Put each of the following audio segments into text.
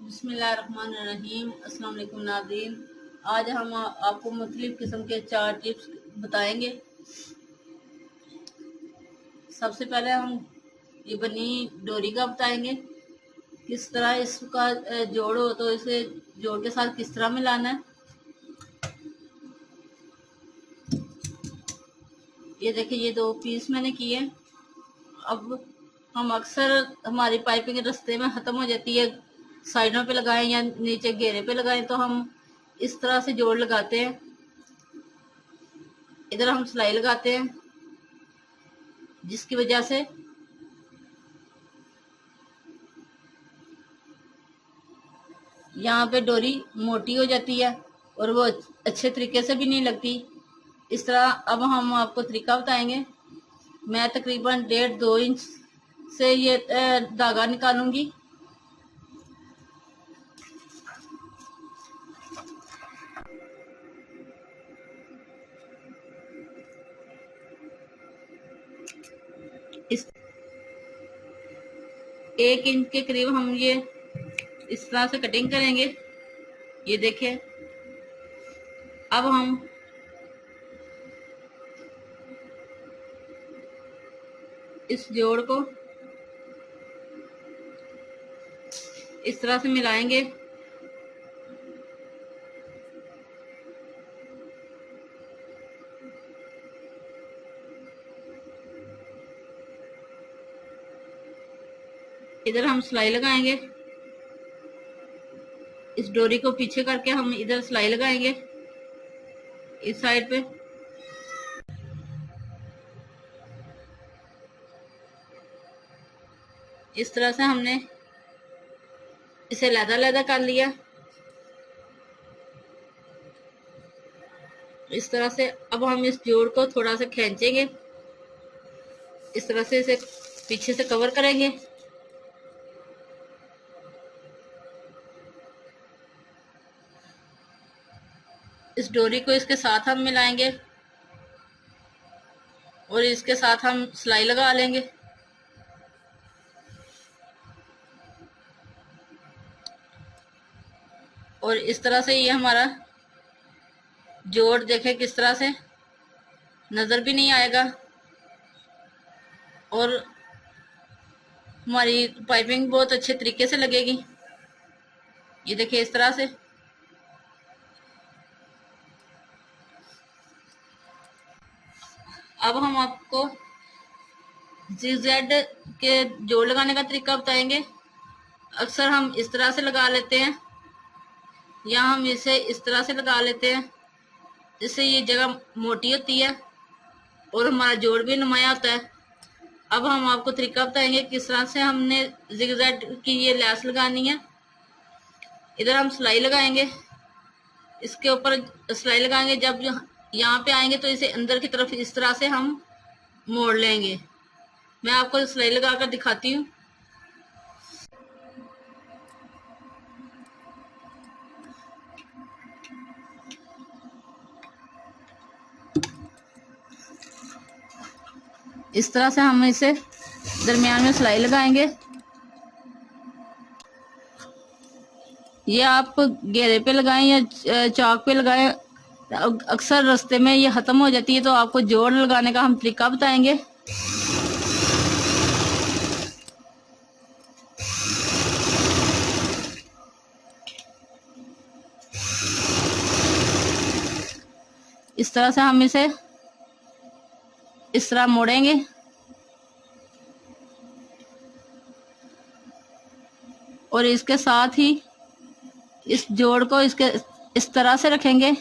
बिस्मिल्लाहिर्रहमानिर्रहीम। अस्सलाम वालेकुम नाज़रीन। आज हम आपको मुख्तलिफ़ किस्म के 4 टिप्स बताएंगे। सबसे पहले हम ये बनी डोरी का बताएंगे, किस तरह इसका जोड़ हो तो इसे जोड़ के साथ किस तरह मिलाना है। ये देखिए, ये 2 पीस मैंने किए। अब हम अक्सर हमारी पाइपिंग रास्ते में ख़त्म हो जाती है, साइडों पे लगाएं या नीचे घेरे पे लगाएं, तो हम इस तरह से जोड़ लगाते हैं। इधर हम सिलाई लगाते हैं, जिसकी वजह से यहाँ पे डोरी मोटी हो जाती है और वो अच्छे तरीके से भी नहीं लगती। इस तरह अब हम आपको तरीका बताएंगे। मैं तकरीबन 1.5-2 इंच से ये धागा निकालूंगी। इस 1 इंच के करीब हम ये इस तरह से कटिंग करेंगे। ये देखिए, अब हम इस जोड़ को इस तरह से मिलाएंगे। इधर हम सिलाई लगाएंगे, इस डोरी को पीछे करके हम इधर सिलाई लगाएंगे इस साइड पे। इस तरह से हमने इसे लहदा कर लिया। इस तरह से अब हम इस जोड़ को थोड़ा सा खींचेंगे, इस तरह से इसे पीछे से कवर करेंगे। इस डोरी को इसके साथ हम मिलाएंगे और इसके साथ हम सिलाई लगा लेंगे। और इस तरह से ये हमारा जोड़ देखें किस तरह से नज़र भी नहीं आएगा और हमारी पाइपिंग बहुत अच्छे तरीके से लगेगी। ये देखिए, इस तरह से। अब हम आपको ज़िगज़ैग के जोड़ लगाने का तरीका बताएंगे। अक्सर हम इस तरह से लगा लेते हैं या हम इसे इस तरह से लगा लेते हैं, जिससे ये जगह मोटी होती है और हमारा जोड़ भी नुमाया होता है। अब हम आपको तरीका बताएंगे किस तरह से हमने ज़िगज़ैग की ये लैस लगानी है। इधर हम सिलाई लगाएंगे, इसके ऊपर सिलाई लगाएंगे। जब यहाँ पे आएंगे तो इसे अंदर की तरफ इस तरह से हम मोड़ लेंगे। मैं आपको सिलाई लगाकर दिखाती हूँ। इस तरह से हम इसे दरमियान में सिलाई लगाएंगे। ये आप घेरे पे लगाएं या चौक पे लगाएं, अक्सर रास्ते में ये ख़त्म हो जाती है, तो आपको जोड़ लगाने का हम तरीका बताएंगे। इस तरह से हम इसे इस तरह मोड़ेंगे और इसके साथ ही इस जोड़ को इसके इस तरह से रखेंगे।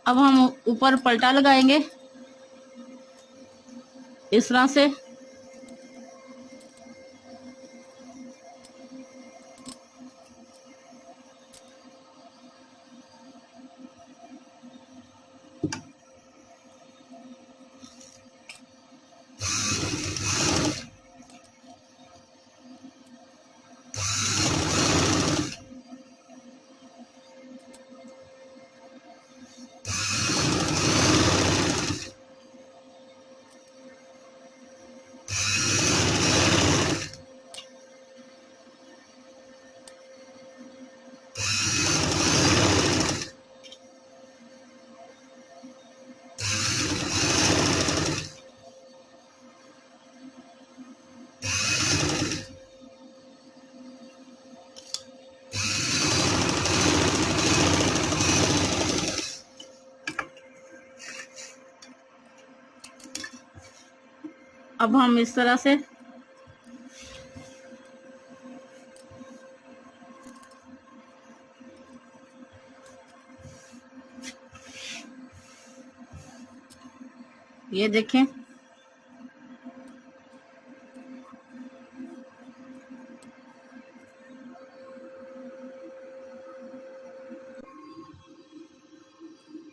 अब हम ऊपर पलटा लगाएंगे इस तरह से। अब हम इस तरह से ये देखें,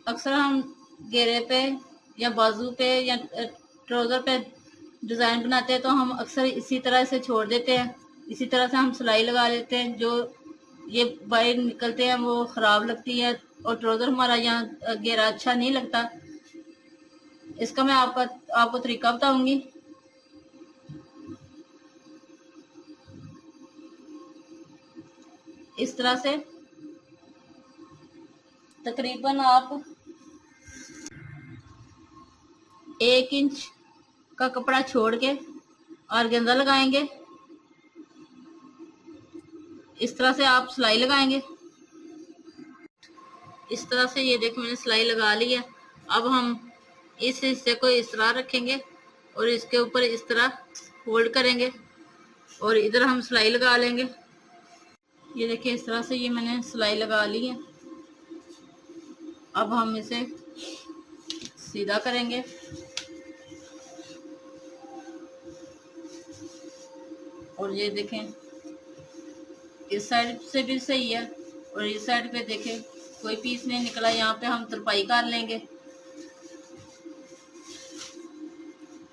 अक्सर हम घेरे पे या बाजू पे या ट्राउज़र पे डिज़ाइन बनाते हैं तो हम अक्सर इसी तरह से छोड़ देते हैं, इसी तरह से हम सिलाई लगा लेते हैं। जो ये बाहर निकलते हैं वो ख़राब लगती है और ट्राउज़र हमारा यहाँ घेरा अच्छा नहीं लगता। इसका मैं आपको तरीका बताऊंगी। इस तरह से तकरीबन आप 1 इंच का कपड़ा छोड़ के ऑर्गेन्जा लगाएंगे। इस तरह से आप सिलाई लगाएंगे। इस तरह से ये देखो मैंने सिलाई लगा ली है। अब हम इस हिस्से को इस तरह रखेंगे और इसके ऊपर इस तरह फोल्ड करेंगे और इधर हम सिलाई लगा लेंगे। ये देखिए इस तरह से ये मैंने सिलाई लगा ली है। अब हम इसे सीधा करेंगे। और ये देखें इस साइड से भी सही है और इस साइड पे देखें कोई पीस नहीं निकला। यहाँ पे हम तरपाई कर लेंगे,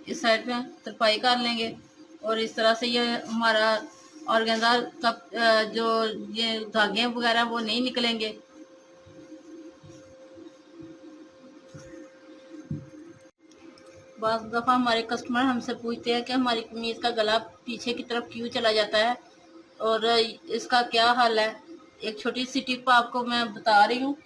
इस साइड पे तरपाई कर लेंगे और इस तरह से ये हमारा ऑर्गेन्जा का जो ये धागे वगैरह वो नहीं निकलेंगे। बाज़ दफ़ा हमारे कस्टमर हमसे पूछते हैं कि हमारी कमीज का गला पीछे की तरफ क्यों चला जाता है और इसका क्या हल है। एक छोटी सी टिप आपको मैं बता रही हूँ।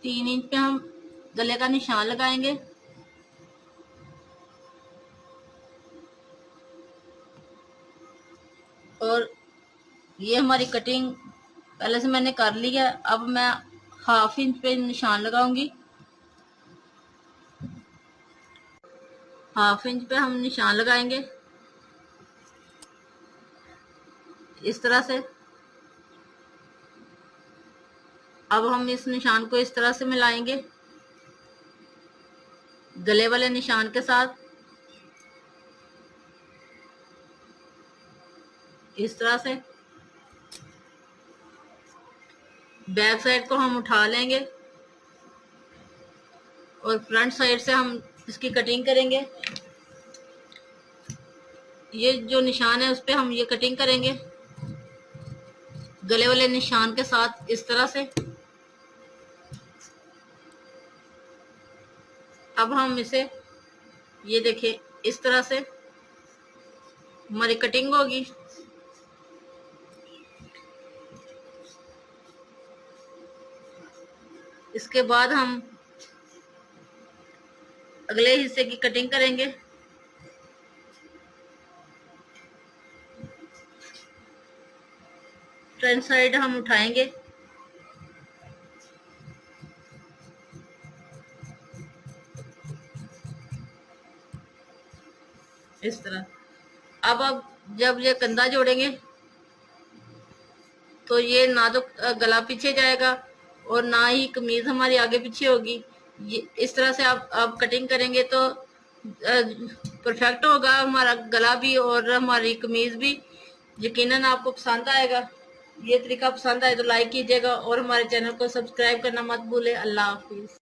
तीन इंच पे हम गले का निशान लगाएंगे और ये हमारी कटिंग पहले से मैंने कर ली है। अब मैं 1/2 इंच पे निशान लगाऊंगी। 1/2 इंच पे हम निशान लगाएंगे इस तरह से। अब हम इस निशान को इस तरह से मिलाएंगे गले वाले निशान के साथ, इस तरह से। बैक साइड को हम उठा लेंगे और फ्रंट साइड से हम इसकी कटिंग करेंगे। ये जो निशान है उस पे हम ये कटिंग करेंगे गले वाले निशान के साथ, इस तरह से। अब हम इसे ये देखिए इस तरह से हमारी कटिंग होगी। इसके बाद हम अगले हिस्से की कटिंग करेंगे। फ्रंट साइड हम उठाएंगे इस तरह। अब जब ये कंधा जोड़ेंगे तो ये ना तो गला पीछे जाएगा और ना ही कमीज हमारी आगे पीछे होगी। ये इस तरह से आप कटिंग करेंगे तो परफेक्ट होगा हमारा गला भी और हमारी कमीज भी। यकीनन आपको पसंद आएगा। ये तरीका पसंद आए तो लाइक कीजिएगा और हमारे चैनल को सब्सक्राइब करना मत भूलें। अल्लाह हाफिज।